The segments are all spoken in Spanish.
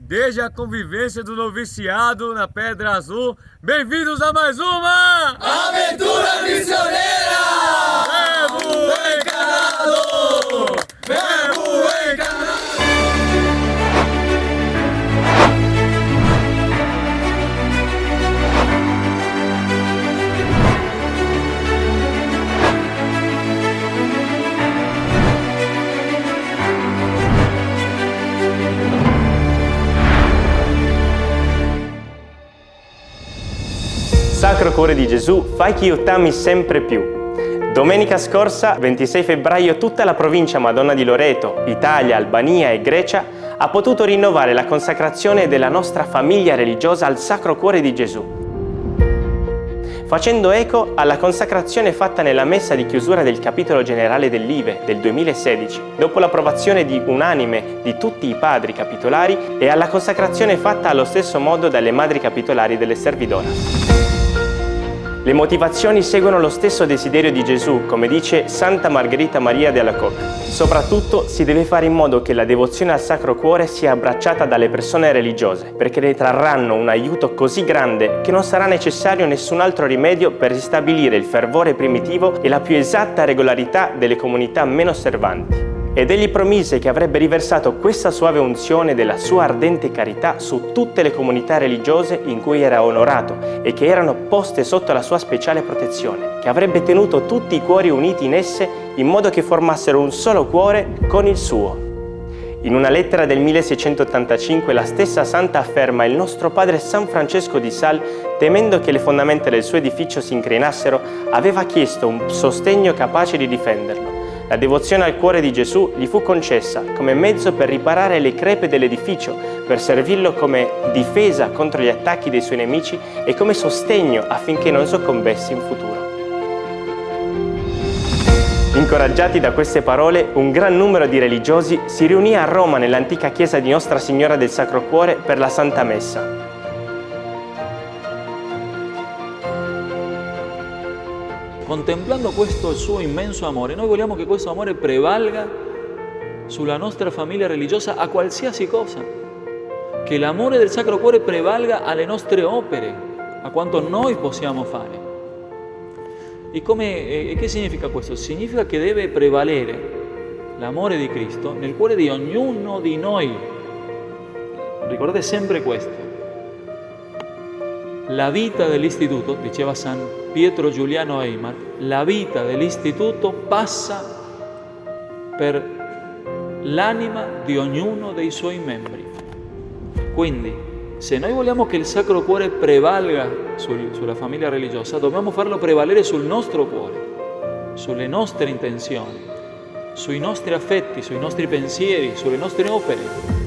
desde a convivência do noviciado na Pedra Azul. Bem-vindos a mais uma Aventura Missioneira! Verbo Encarnado! Verbo Encarnado! Sacro Cuore di Gesù, fai che io t'ami sempre più. Domenica scorsa, 26 febbraio, tutta la provincia Madonna di Loreto, Italia, Albania e Grecia ha potuto rinnovare la consacrazione della nostra famiglia religiosa al Sacro Cuore di Gesù, facendo eco alla consacrazione fatta nella messa di chiusura del capitolo generale dell'IVE del 2016, dopo l'approvazione unanime di tutti i padri capitolari e alla consacrazione fatta allo stesso modo dalle madri capitolari delle Servidoras. Le motivazioni seguono lo stesso desiderio di Gesù, come dice Santa Margherita Maria de Alacoque. Soprattutto si deve fare in modo che la devozione al Sacro Cuore sia abbracciata dalle persone religiose, perché ne trarranno un aiuto così grande che non sarà necessario nessun altro rimedio per ristabilire il fervore primitivo e la più esatta regolarità delle comunità meno osservanti. Ed egli promise che avrebbe riversato questa suave unzione della sua ardente carità su tutte le comunità religiose in cui era onorato e che erano poste sotto la sua speciale protezione, che avrebbe tenuto tutti i cuori uniti in esse in modo che formassero un solo cuore con il suo. In una lettera del 1685 la stessa santa afferma: il nostro padre San Francesco di Sales, temendo che le fondamenta del suo edificio si inclinassero, aveva chiesto un sostegno capace di difenderlo. La devozione al cuore di Gesù gli fu concessa come mezzo per riparare le crepe dell'edificio, per servirlo come difesa contro gli attacchi dei suoi nemici e come sostegno affinché non soccombesse in futuro. Incoraggiati da queste parole, un gran numero di religiosi si riunì a Roma nell'antica chiesa di Nostra Signora del Sacro Cuore per la Santa Messa. Contemplando questo suo immenso amore, noi vogliamo che questo amore prevalga sulla nostra famiglia religiosa a qualsiasi cosa, che l'amore del Sacro Cuore prevalga alle nostre opere, a quanto noi possiamo fare. E che significa questo? Significa che deve prevalere l'amore di Cristo nel cuore di ognuno di noi. Ricordate sempre questo. La vita dell'istituto, diceva San Pietro Giuliano Eymar, la vita dell'istituto passa per l'anima di ognuno dei suoi membri. Quindi, se noi vogliamo che il Sacro Cuore prevalga sulla famiglia religiosa, dobbiamo farlo prevalere sul nostro cuore, sulle nostre intenzioni, sui nostri affetti, sui nostri pensieri, sulle nostre opere.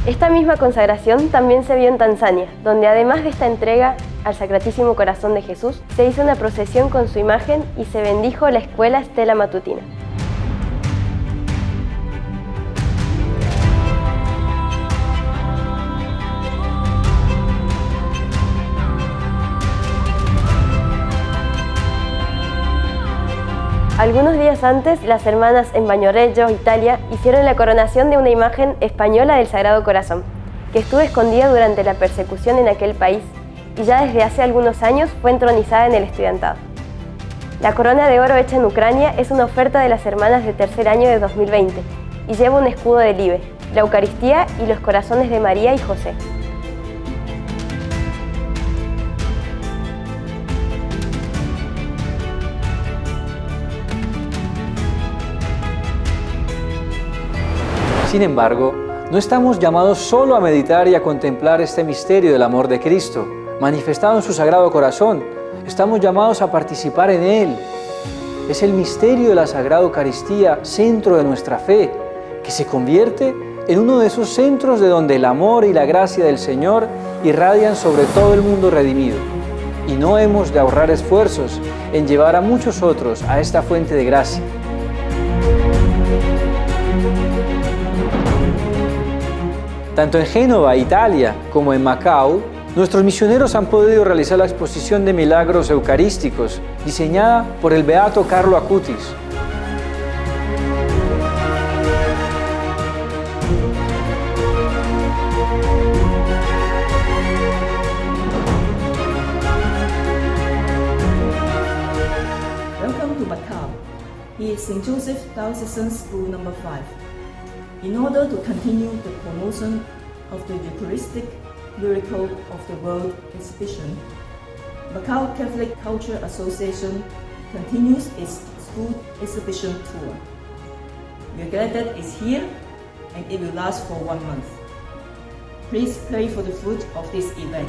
Esta misma consagración también se vio en Tanzania, donde además de esta entrega al Sacratísimo Corazón de Jesús, se hizo una procesión con su imagen y se bendijo la escuela Stella Matutina. Algunos días antes, las hermanas en Bagnoregio, Italia, hicieron la coronación de una imagen española del Sagrado Corazón, que estuvo escondida durante la persecución en aquel país y ya desde hace algunos años fue entronizada en el estudiantado. La corona de oro hecha en Ucrania es una oferta de las hermanas de tercer año de 2020 y lleva un escudo del IVE, la Eucaristía y los corazones de María y José. Sin embargo, no estamos llamados solo a meditar y a contemplar este misterio del amor de Cristo, manifestado en su Sagrado Corazón. Estamos llamados a participar en Él. Es el misterio de la Sagrada Eucaristía, centro de nuestra fe, que se convierte en uno de esos centros de donde el amor y la gracia del Señor irradian sobre todo el mundo redimido. y no hemos de ahorrar esfuerzos en llevar a muchos otros a esta fuente de gracia. Tanto en Génova, Italia, como en Macao, nuestros misioneros han podido realizar la exposición de milagros eucarísticos diseñada por el beato Carlo Acutis. Welcome to Macau. He is St. Joseph Diocesan School No. 5. In order to continue the promotion of the Eucharistic miracle of the world exhibition, Macau Catholic Culture Association continues its school exhibition tour. We are glad that it's here and it will last for 1 month. Please pray for the fruit of this event.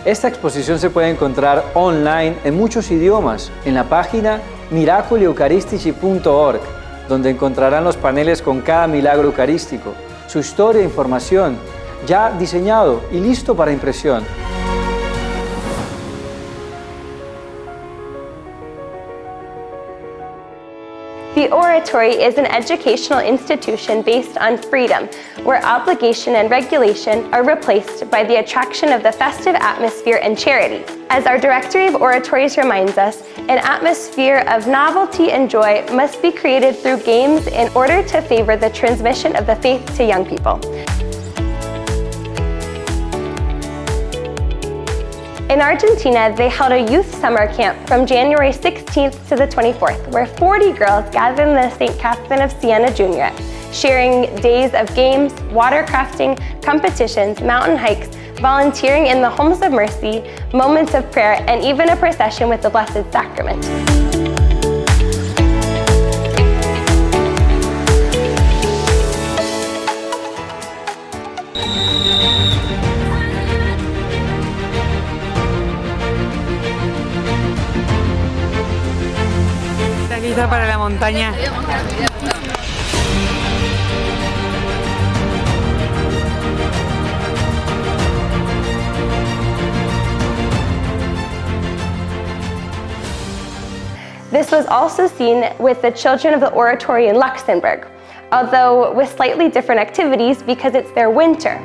Esta exposición se puede encontrar online en muchos idiomas en la página miraculieeucaristici.org, donde encontrarán los paneles con cada milagro eucarístico, su historia e información, ya diseñado y listo para impresión. The Oratory is an educational institution based on freedom, where obligation and regulation are replaced by the attraction of the festive atmosphere and charity. As our Directory of Oratories reminds us, an atmosphere of novelty and joy must be created through games in order to favor the transmission of the faith to young people. In Argentina, they held a youth summer camp from January 16th to the 24th, where 40 girls gathered in the St. Catherine of Siena Junior, sharing days of games, watercrafting, competitions, mountain hikes, volunteering in the Homes of Mercy, moments of prayer, and even a procession with the Blessed Sacrament. Lista para la montaña. This was also seen with the children of the Oratory in Luxembourg, although with slightly different activities because it's their winter.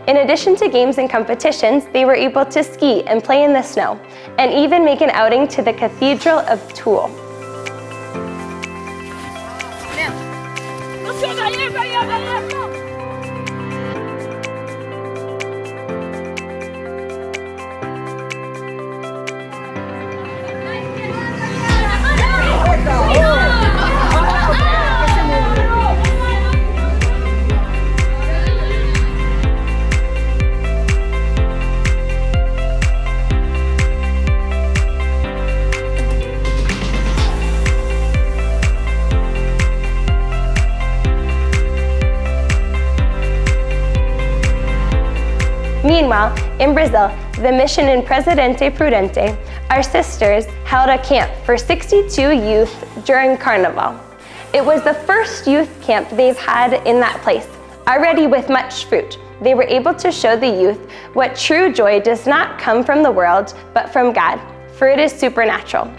In addition to games and competitions, they were able to ski and play in the snow, and even make an outing to the Cathedral of Toul. Meanwhile, in Brazil, the mission in Presidente Prudente, our sisters held a camp for 62 youth during Carnival. It was the first youth camp they've had in that place. Already with much fruit, they were able to show the youth what true joy does not come from the world, but from God, for it is supernatural.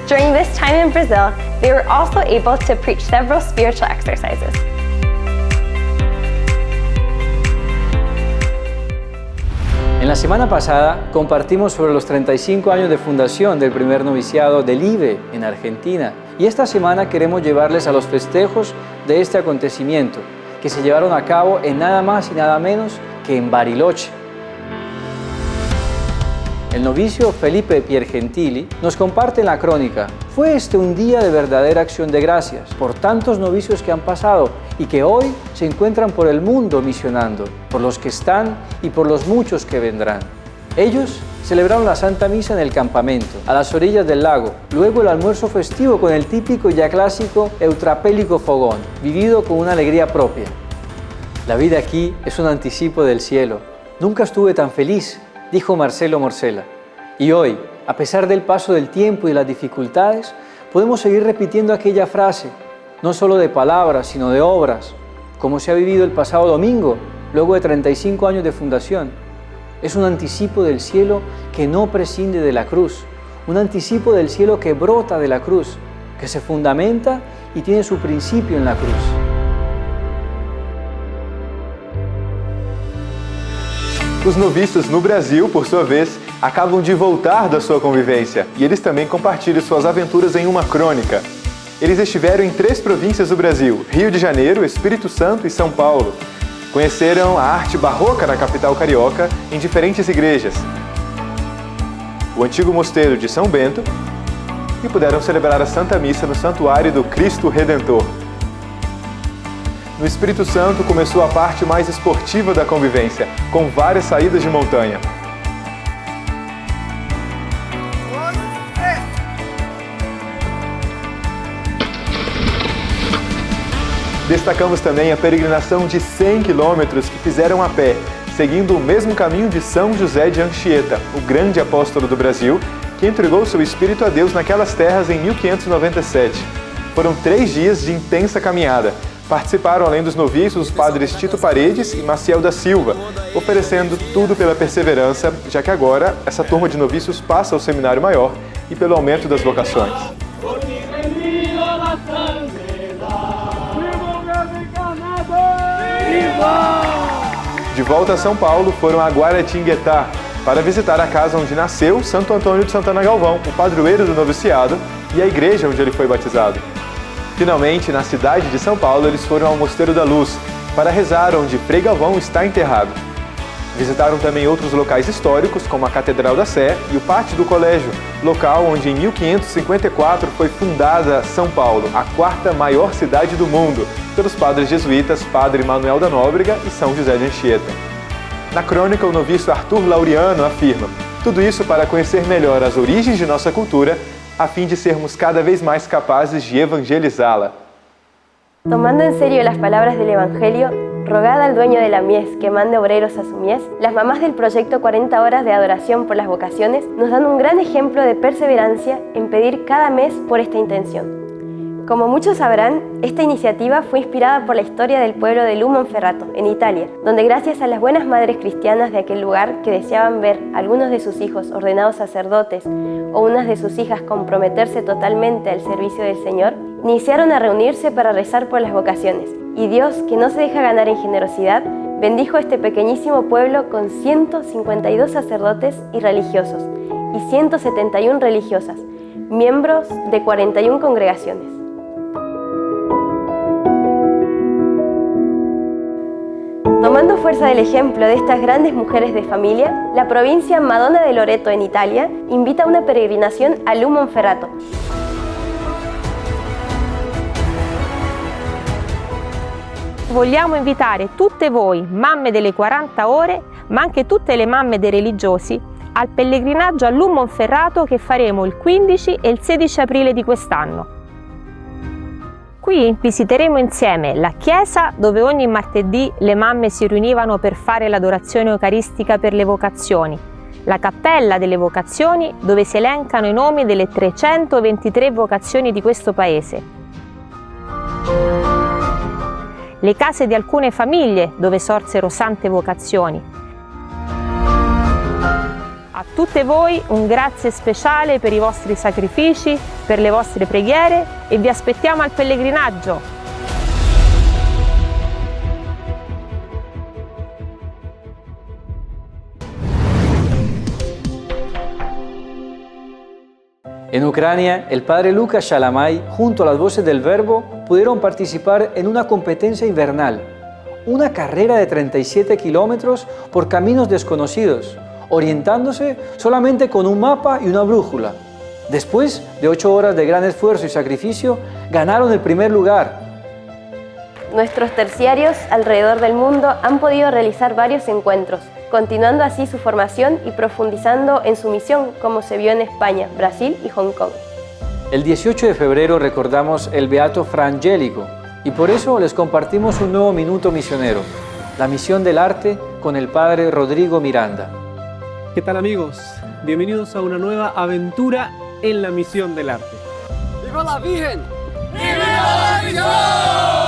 During this time in Brazil, they were also able to preach several spiritual exercises. En la semana pasada compartimos sobre los 35 años de fundación del primer noviciado del IVE en Argentina, y esta semana queremos llevarles a los festejos de este acontecimiento que se llevaron a cabo en nada más y nada menos que en Bariloche. El novicio Felipe Piergentili nos comparte en la crónica: fue este un día de verdadera acción de gracias por tantos novicios que han pasado y que hoy se encuentran por el mundo misionando, por los que están y por los muchos que vendrán. Ellos celebraron la Santa Misa en el campamento, a las orillas del lago. Luego el almuerzo festivo con el típico y ya clásico eutrapélico fogón, vivido con una alegría propia. La vida aquí es un anticipo del cielo. Nunca estuve tan feliz, dijo Marcelo Morcella. Y hoy, a pesar del paso del tiempo y las dificultades, podemos seguir repitiendo aquella frase, no solo de palabras, sino de obras, como se ha vivido el pasado domingo, luego de 35 años de fundación. Es un anticipo del cielo que no prescinde de la cruz, un anticipo del cielo que brota de la cruz, que se fundamenta y tiene su principio en la cruz. Os noviços no Brasil, por sua vez, acabam de voltar da sua convivência e eles também compartilham suas aventuras em uma crônica. Eles estiveram em 3 províncias do Brasil, Rio de Janeiro, Espírito Santo e São Paulo. Conheceram a arte barroca na capital carioca em diferentes igrejas, o antigo mosteiro de São Bento, e puderam celebrar a Santa Missa no Santuário do Cristo Redentor. No Espírito Santo começou a parte mais esportiva da convivência, com várias saídas de montanha. Destacamos também a peregrinação de 100 quilômetros que fizeram a pé, seguindo o mesmo caminho de São José de Anchieta, o grande apóstolo do Brasil, que entregou seu espírito a Deus naquelas terras em 1597. Foram 3 dias de intensa caminhada. Participaram, além dos noviços, os padres Tito Paredes e Maciel da Silva, oferecendo tudo pela perseverança, já que agora essa turma de noviços passa ao seminário maior e pelo aumento das vocações. De volta a São Paulo, foram a Guaratinguetá para visitar a casa onde nasceu Santo Antônio de Santana Galvão, o padroeiro do noviciado, e a igreja onde ele foi batizado. Finalmente, na cidade de São Paulo, eles foram ao Mosteiro da Luz para rezar onde Frei Galvão está enterrado. Visitaram também outros locais históricos, como a Catedral da Sé e o Pátio do Colégio, local onde em 1554 foi fundada São Paulo, a 4ª maior cidade do mundo, pelos padres jesuítas Padre Manuel da Nóbrega e São José de Anchieta. Na crônica, o noviço Arthur Laureano afirma: tudo isso para conhecer melhor as origens de nossa cultura, a fim de sermos cada vez mais capazes de evangelizá-la. Tomando en serio las palabras del Evangelio, rogad al dueño de la mies que mande obreros a su mies, las mamás del proyecto 40 horas de adoración por las vocaciones nos dan un gran ejemplo de perseverancia en pedir cada mes por esta intención. Como muchos sabrán, esta iniciativa fue inspirada por la historia del pueblo de Monferrato, en Italia, donde gracias a las buenas madres cristianas de aquel lugar que deseaban ver a algunos de sus hijos ordenados sacerdotes o unas de sus hijas comprometerse totalmente al servicio del Señor, iniciaron a reunirse para rezar por las vocaciones. Y Dios, que no se deja ganar en generosidad, bendijo a este pequeñísimo pueblo con 152 sacerdotes y religiosos y 171 religiosas, miembros de 41 congregaciones. Tomando fuerza del ejemplo de estas grandes mujeres de familia, la provincia Madonna de Loreto en Italia invita a una peregrinación a Monferrato. Vogliamo invitare tutte voi, mamme delle 40 ore, ma anche tutte le mamme dei religiosi, al pellegrinaggio a Monferrato che faremo il 15 e il 16 aprile di quest'anno. Qui visiteremo insieme la chiesa dove ogni martedì le mamme si riunivano per fare l'adorazione eucaristica per le vocazioni, la cappella delle vocazioni dove si elencano i nomi delle 323 vocazioni di questo paese, le case di alcune famiglie dove sorsero sante vocazioni. A tutte voi un grazie speciale per i vostri sacrifici, per le vostre preghiere e vi aspettiamo al pellegrinaggio. En Ucrania, el padre Lucas Shalamay, junto a las voces del Verbo, pudieron participar en una competencia invernal, una carrera de 37 kilómetros por caminos desconocidos, orientándose solamente con un mapa y una brújula. Después de 8 horas de gran esfuerzo y sacrificio, ganaron el primer lugar. Nuestros terciarios alrededor del mundo han podido realizar varios encuentros, continuando así su formación y profundizando en su misión, como se vio en España, Brasil y Hong Kong. El 18 de febrero recordamos el Beato Fra Angelico y por eso les compartimos un nuevo minuto misionero, la misión del arte con el Padre Rodrigo Miranda. ¿Qué tal, amigos? Bienvenidos a una nueva aventura en la misión del arte. ¡Viva la Virgen! ¡Viva la misión!